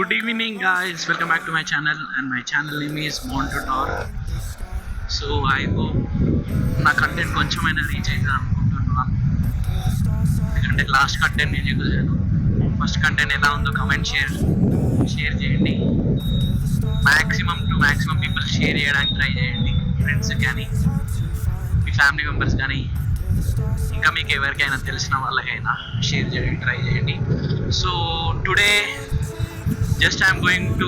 Good evening, guys. Welcome back to my channel, and my channel name is Born to Talk. So I hope నా content కొంచెమైనా reach అవుతుంది అనుకుంటున్నాను. ఎందుకంటే last content నేను చూసాను. First content ఎలా ఉందో కమెంట్ షేర్ చేయండి. మ్యాక్సిమం పీపుల్ షేర్ చేయడానికి ట్రై చేయండి. ఫ్రెండ్స్ కానీ మీ ఫ్యామిలీ మెంబర్స్ కానీ ఇంకా మీకు ఎవరికైనా తెలిసిన వాళ్ళకైనా షేర్ చేయడానికి ట్రై చేయండి. So today just I'm going to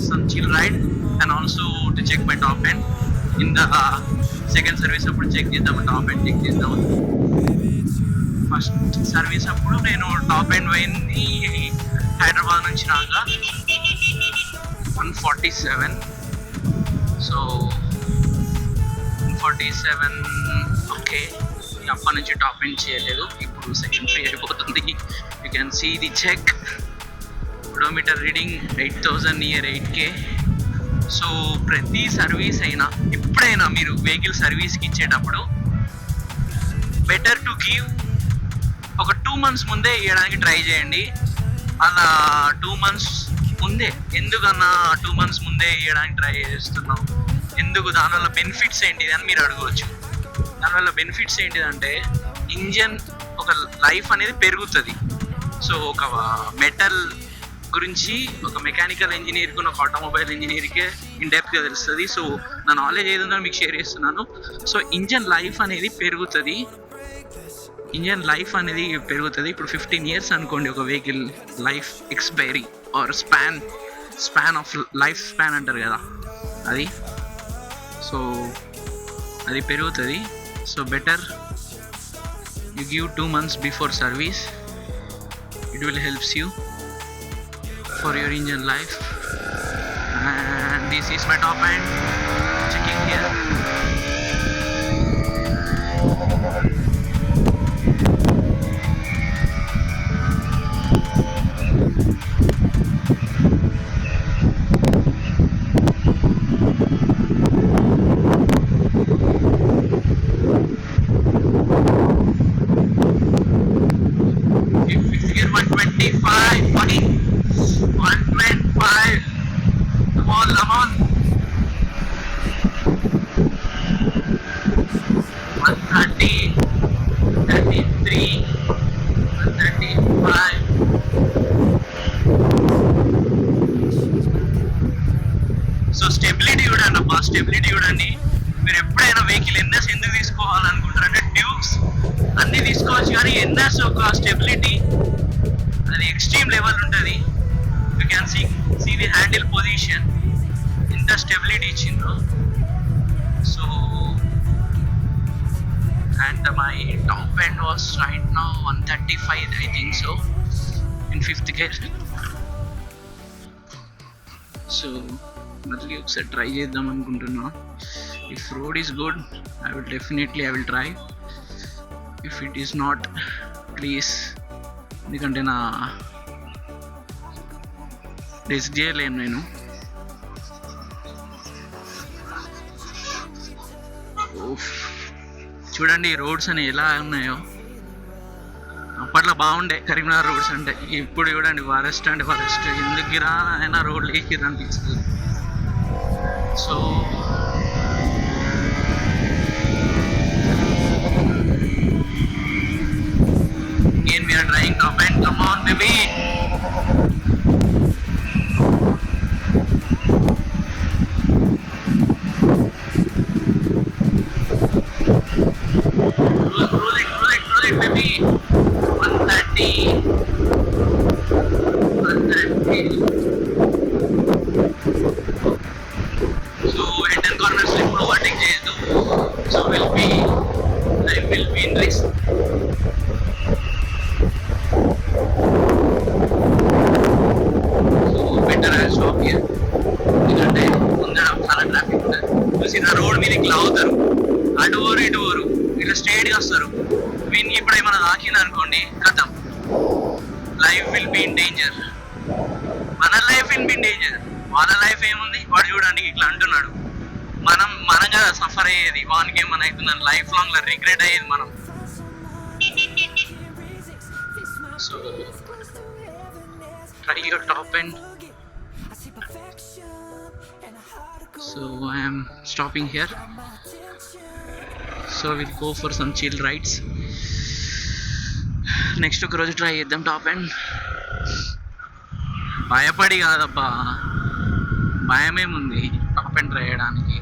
some chill ride and also to check my top end in the second service appudu check cheddam top end check cheddam. First service appudu nenu top end పోయింది హైదరాబాద్ నుంచి రాగా 147. So 147 okay, అప్పటి నుంచి top end చేయలేదు. ఇప్పుడు second free అయిపోతుంది. You can see the check kilometre reading 8,000 near 8K. So ప్రతి service అయినా ఎప్పుడైనా మీరు వెహికల్ సర్వీస్కి ఇచ్చేటప్పుడు బెటర్ టు గివ్ ఒక 2 months ముందే ఇవ్వడానికి ట్రై చేయండి. అలా 2 months ముందే ఎందుకన్నా 2 months ముందే ఇవ్వడానికి ట్రై చేస్తున్నాం, ఎందుకు, దానివల్ల బెనిఫిట్స్ ఏంటిది అని మీరు అడగవచ్చు. దానివల్ల బెనిఫిట్స్ ఏంటిదంటే ఇంజన్ ఒక లైఫ్ అనేది పెరుగుతుంది. సో ఒక మెటల్ గురించి ఒక మెకానికల్ ఇంజనీర్కి ఒక ఆటోమొబైల్ ఇంజనీర్కే ఇన్డెప్త్గా తెలుస్తుంది. సో నా నాలెడ్జ్ ఏదో మీకు షేర్ చేస్తున్నాను. సో ఇంజన్ లైఫ్ అనేది పెరుగుతుంది. ఇప్పుడు 15 years అనుకోండి ఒక vehicle life expiry or span of life span అంటారు కదా, అది. సో అది పెరుగుతుంది. So better you give 2 months before service. It will helps you for your engine life. And this is my top end checking here. Fifth gear 125 buddy. 125. Come on. 130, 133, 135. So stability చూడండి. మీరు ఎప్పుడైనా vehicle NS ఎందుకు తీసుకోవాలనుకుంటారంటే tubes అన్నీ తీసుకోవచ్చు, కానీ NS ఒక stability అది extreme level ఉంటుంది. You can see the handle position, ఇంత స్టెబిలిటీ ఇచ్చిండ్రు. So and my top end was right now 135, I think so, in 5th gear. So మళ్ళీ ఒకసారి ట్రై చేద్దాం అనుకుంటున్నా. If road is good I will try. If it is not, please, ఎందుకంటే నా risk చేయలేను నేను. చూడండి రోడ్స్ అని ఎలా ఉన్నాయో. అప్పట్లో బాగుండే కరీంనగర్ రోడ్స్ అంటే, ఇప్పుడు చూడండి వరస్ట్ ఎందుకు గిరా అయినా రోడ్లు ఎక్కిరా అనిపిస్తుంది. So again we are trying to bend. Come on baby. Roll it baby. 130. So hidden corner slip overtake చేయదు. So I will be in risk. So better I stop here. ఎందుకంటే ముందర చాలా ట్రాఫిక్ ఉంటుంది. చూసిన రోడ్ మీదకి లాగుతారు, అటు ఊరు ఇట్లా స్ట్రేట్గా వస్తారు. వీనికి ఇప్పుడు ఏమైనా తాకింది అనుకోండి, కథం, life will be in danger. మన life will be in danger. వాళ్ళ లైఫ్ ఏముంది, వాడు చూడండి ఇట్లా అంటున్నాడు. మనం కదా సఫర్ అయ్యేది, వానికి ఏమైనా అవుతుందని లైఫ్ లాంగ్ రిగ్రెట్ అయ్యేది మనం. So try your top end So I am stopping here. So we'll go for some chill rides. Next ఒక రోజు ట్రై చేద్దాం టాప్ అండ్. భయపడి కాదబ్బా, భయమేముంది టాప్ అండ్ ట్రై చేయడానికి.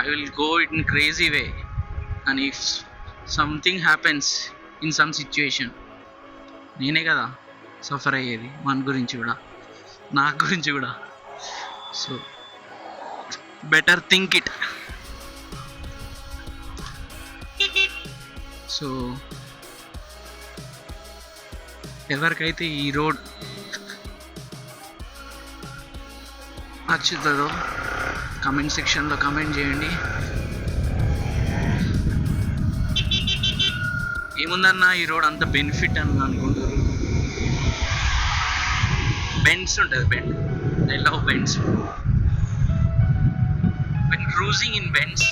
I will go in crazy way and if something happens in some situation నేనే కదా suffer అయ్యేది, మన గురించి కూడా నా గురించి కూడా. So better think it. So ఎవరికైతే ఈ రోడ్ నచ్చుతుందో కమెంట్ సెక్షన్లో కమెంట్ చేయండి. ఏముందన్నా ఈ రోడ్ అంత బెనిఫిట్ అని అనుకుంటారు. బెండ్స్ ఉంటుంది, bend. I love bends. When cruising in bends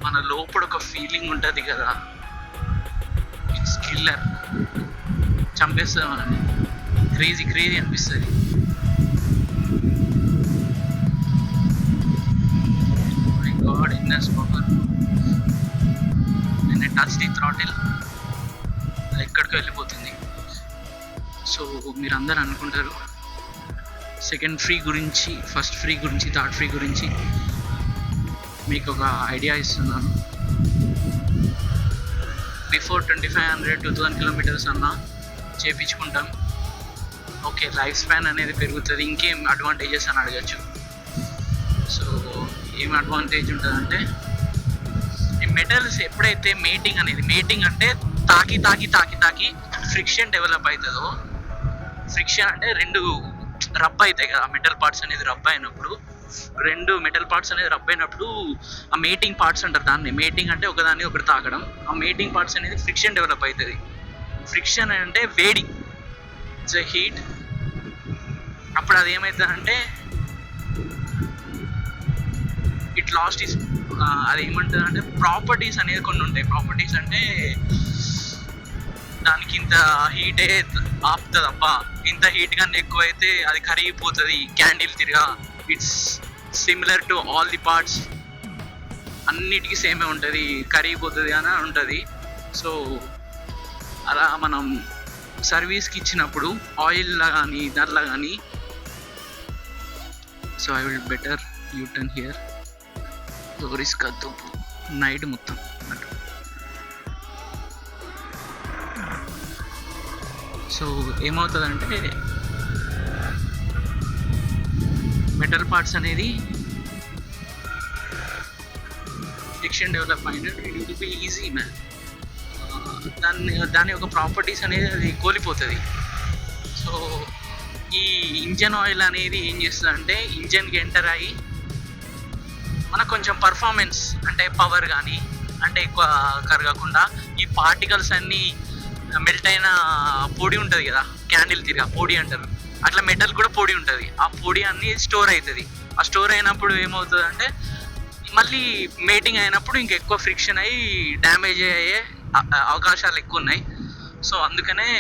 మన లోపల ఒక ఫీలింగ్ ఉంటుంది కదా, ఇట్స్ కిల్లర్. చంపేస్తామని క్రేజీ క్రేజీ అనిపిస్తుంది. My God, Innes power. నేను టచ్ ది థ్రాటిల్, అది ఎక్కడికో వెళ్ళిపోతుంది. సో మీరు అందరు అనుకుంటారు సెకండ్ ఫ్రీ గురించి, ఫస్ట్ ఫ్రీ గురించి, థర్డ్ ఫ్రీ గురించి మీకు ఒక ఐడియా ఇస్తున్నాను. బిఫోర్ 2500 2000 కిలోమీటర్స్ అన్నా చేయించుకుంటాం. ఓకే, లైఫ్ స్పాన్ అనేది పెరుగుతుంది. ఇంకేం అడ్వాంటేజెస్ అని అడగచ్చు. సో ఏం అడ్వాంటేజ్ ఉంటుందంటే, ఈ మెటల్స్ ఎప్పుడైతే మేటింగ్ అంటే తాకి తాకి తాకి తాకి ఫ్రిక్షన్ డెవలప్ అవుతుందో, ఫ్రిక్షన్ అంటే రెండు రబ్ అవుతాయి కదా, మెటల్ పార్ట్స్ అనేది రబ్ అయినప్పుడు, రెండు మెటల్ పార్ట్స్ అనేది రబ్ అయినప్పుడు ఆ మేటింగ్ పార్ట్స్ అంటారు దాన్ని. మేటింగ్ అంటే ఒకదాన్ని ఒకటి తాకడం. ఆ మేటింగ్ పార్ట్స్ అనేది ఫ్రిక్షన్ డెవలప్ అవుతుంది. ఫ్రిక్షన్ అంటే వేడి, ఇట్స్ ఎ హీట్. అప్పుడు అది ఏమవుతుందంటే ఇట్ లాస్ట్ ఇస్, అది ఏమంటుంది అంటే ప్రాపర్టీస్ అనేది కొన్ని ఉంటాయి. ప్రాపర్టీస్ అంటే దానికి ఇంత హీటే ఆపుతుంది అబ్బా, ఇంత హీట్ కన్నా ఎక్కువ అయితే అది కరిగిపోతుంది, క్యాండిల్ తిరిగా. It's similar to all the parts, అన్నిటికీ సేమే ఉంటుంది, కరిగిపోతుంది అని ఉంటుంది. సో అలా మనం సర్వీస్కి ఇచ్చినప్పుడు ఆయిల్లో కానీ దాంట్లో కానీ, so I will better you turn here. Risk వద్దు నైట్ మొత్తం అన్నట్టు. సో ఏమవుతుందంటే మెటల్ పార్ట్స్ అనేది ఫ్రిక్షన్ డెవలప్ అయినట్టు it will be easy man. దాని యొక్క ప్రాపర్టీస్ అనేది అది కోల్పోతుంది. సో ఈ ఇంజన్ ఆయిల్ అనేది ఏం చేస్తుంది అంటే ఇంజన్కి ఎంటర్ అయ్యి మనకు కొంచెం పర్ఫార్మెన్స్ అంటే పవర్ కానీ అంటే ఎక్కువ కరగకుండా, ఈ పార్టికల్స్ అన్నీ మెల్ట్ అయిన పొడి ఉంటుంది కదా, క్యాండిల్ తిరిగా పొడి అంటారు, అట్లా మెటల్ కూడా పొడి ఉంటుంది. ఆ పొడి అన్నీ స్టోర్ అవుతుంది. ఆ స్టోర్ అయినప్పుడు ఏమవుతుంది అంటే మళ్ళీ మేటింగ్ అయినప్పుడు ఇంకెక్కువ ఫ్రిక్షన్ అయ్యి డ్యామేజ్ అయ్యే అవకాశాలు ఎక్కువ ఉన్నాయి. సో అందుకనే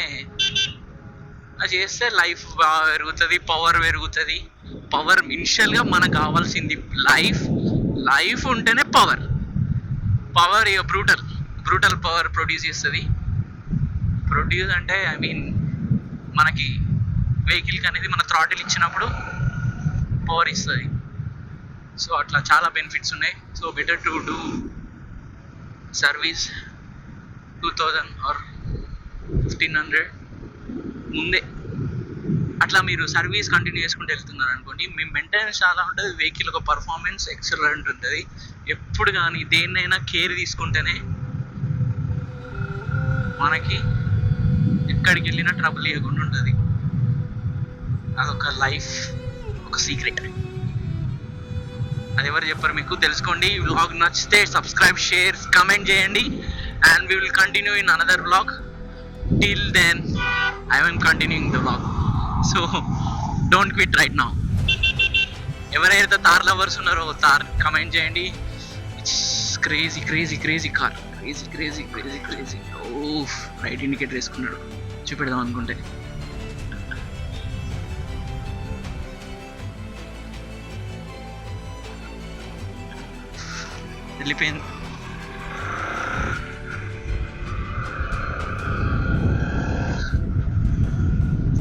అది చేస్తే లైఫ్ బాగా పెరుగుతుంది, పవర్ పెరుగుతుంది. పవర్ ఇనిషియల్గా మనకు కావాల్సింది లైఫ్ ఉంటేనే పవర్ ఇక బ్రూటల్ పవర్ ప్రొడ్యూస్ చేస్తుంది. ప్రొడ్యూస్ అంటే ఐ మీన్ మనకి వెహికల్కి అనేది మన థ్రాటిల్ ఇచ్చినప్పుడు పవర్ ఇస్తుంది. సో అట్లా చాలా బెనిఫిట్స్ ఉన్నాయి. So better to do service 2000 or 1500 ముందే. అట్లా మీరు సర్వీస్ కంటిన్యూ చేసుకుంటూ వెళ్తున్నారు అనుకోండి, మీ మెయింటెనెన్స్ చాలా ఉంటుంది, వెహికల్ ఒక పర్ఫార్మెన్స్ ఎక్సలెంట్ ఉంటుంది. ఎప్పుడు కానీ దేన్నైనా కేర్ తీసుకుంటేనే మనకి ఎక్కడికి వెళ్ళినా ట్రబుల్ ఇవ్వకుండా ఉంటుంది. అదొక లైఫ్, ఒక సీక్రెట్. అది ఎవరు చెప్పారు మీకు, తెలుసుకోండి. ఈ వ్లాగ్ నచ్చితే సబ్స్క్రైబ్, షేర్, కమెంట్ చేయండి. And we will continue in another vlog. Till then I am continuing the vlog. So don't quit right now. ఎవరైతే తార్ లవర్స్ ఉన్నారో తార్ కమెంట్ చేయండి. It's crazy car, crazy. ఓ రైట్ ఇండికేటర్ వేసుకున్నాడు, చూపెడదాం అనుకుంటే. వెళ్ళిపోయింది.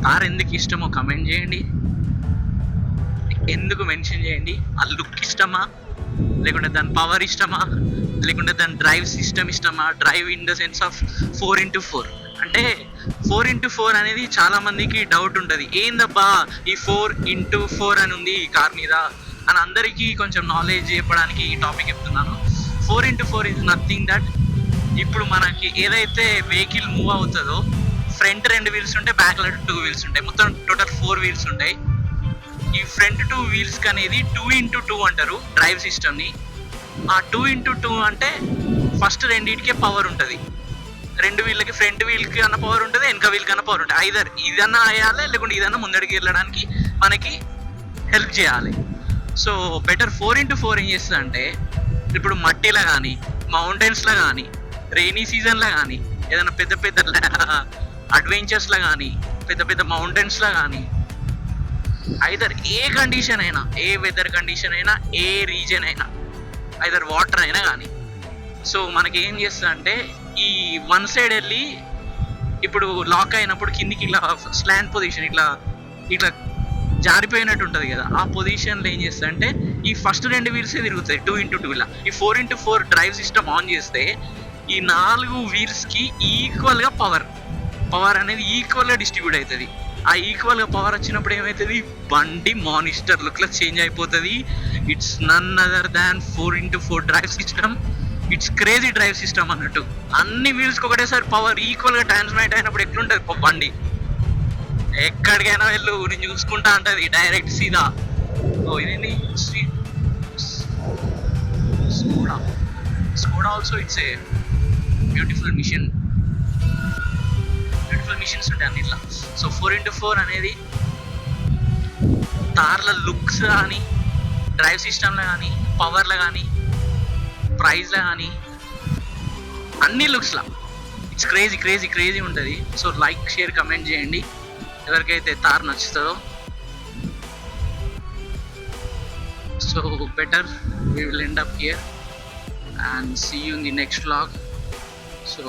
తార్ ఎందుకు ఇష్టమో కమెంట్ చేయండి, ఎందుకు మెన్షన్ చేయండి. ఆ లుక్ ఇష్టమా, లేకుంటే దాని పవర్ ఇష్టమా, లేకుంటే దాని డ్రైవ్ సిస్టమ్ ఇష్టమా? Drive in the sense of 4x4 అంటే 4x4 అనేది చాలా మందికి డౌట్ ఉంటుంది. ఏందబ్బా ఈ 4x4 అని ఉంది ఈ కార్ మీద అని అందరికీ కొంచెం నాలెడ్జ్ చెప్పడానికి ఈ టాపిక్ చెప్తున్నాను. 4x4 ఇస్ నథింగ్ దట్ ఇప్పుడు మనకి ఏదైతే వెహికల్ మూవ్ అవుతుందో ఫ్రంట్ 2 వీల్స్ ఉంటాయి, బ్యాక్ 2 వీల్స్ ఉంటాయి, మొత్తం టోటల్ 4 వీల్స్ ఉంటాయి. ఈ ఫ్రంట్ 2 వీల్స్ అనేది 2x2 అంటారు డ్రైవ్ సిస్టమ్ని. ఆ 2x2 అంటే ఫస్ట్ రెండింటికే పవర్ ఉంటుంది. 2 వీళ్ళకి ఫ్రంట్ వీల్కి అన్న పవర్ ఉంటుంది, వెనక వీల్కి అన్న పవర్ ఉంటుంది. ఐదర్ ఇదన్నా వేయాలి, లేకుంటే ఇదన్నా ముందడికి వెళ్ళడానికి మనకి హెల్ప్ చేయాలి. సో బెటర్ 4x4 ఏం చేస్తుంది అంటే ఇప్పుడు మట్టిలో కానీ, మౌంటైన్స్లో కానీ, రెయినీ సీజన్లో కానీ, ఏదైనా పెద్ద పెద్ద అడ్వెంచర్స్లో కానీ, పెద్ద పెద్ద మౌంటైన్స్లో కానీ, ఐదర్ ఏ కండిషన్ అయినా, ఏ వెదర్ కండిషన్ అయినా, ఏ రీజన్ అయినా, ఐదర్ వాటర్ అయినా కానీ, సో మనకి ఏం చేస్తుంది అంటే ఈ వన్ సైడ్ వెళ్ళి ఇప్పుడు లాక్ అయినప్పుడు కిందికి ఇట్లా స్లాండ్ పొజిషన్ ఇట్లా ఇట్లా జారిపోయినట్టు ఉంటుంది కదా, ఆ పొజిషన్లో ఏం చేస్తుంది అంటే ఈ ఫస్ట్ 2 వీల్సే తిరుగుతాయి 2x2 ఇలా. ఈ 4x4 డ్రైవ్ సిస్టమ్ ఆన్ చేస్తే ఈ 4 వీల్స్కి ఈక్వల్గా పవర్ అనేది ఈక్వల్గా డిస్ట్రిబ్యూట్ అవుతుంది. ఆ ఈక్వల్గా పవర్ వచ్చినప్పుడు ఏమవుతుంది, బండి మానిస్టర్ లుక్లో చేంజ్ అయిపోతుంది. It's none other than 4x4 drive system. It's crazy drive system అన్నట్టు. అన్ని వీల్స్కి ఒకటేసారి పవర్ ఈక్వల్గా ట్రాన్స్మిట్ అయినప్పుడు ఎట్లుంటుంది బండి, ఎక్కడికైనా వెళ్ళు నేను చూసుకుంటా ఉంటుంది డైరెక్ట్ సీదా. ఓ ఇదేంటి Skoda also it's a beautiful machines ఉంటాయి అన్నిట్లో. సో 4x4 అనేది కార్ల లుక్స్ కానీ, డ్రైవ్ సిస్టమ్లో కానీ, పవర్లో కానీ, ప్రైజ్లో కానీ, అన్ని లుక్స్లో ఇట్స్ క్రేజీ ఉంటుంది. సో లైక్, షేర్, కమెంట్ చేయండి ఎవరికైతే తార్ నచ్చుతుందో. So better we will end up here and see you in the next vlog. So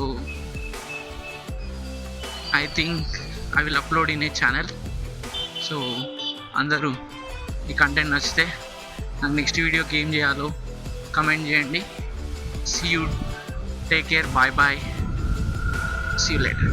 I think I will upload in a channel. So అందరూ ఈ కంటెంట్ నచ్చితే నాకు next వీడియోకి ఏం చేయాలో కమెంట్ చేయండి. See you, take care, bye, see you later.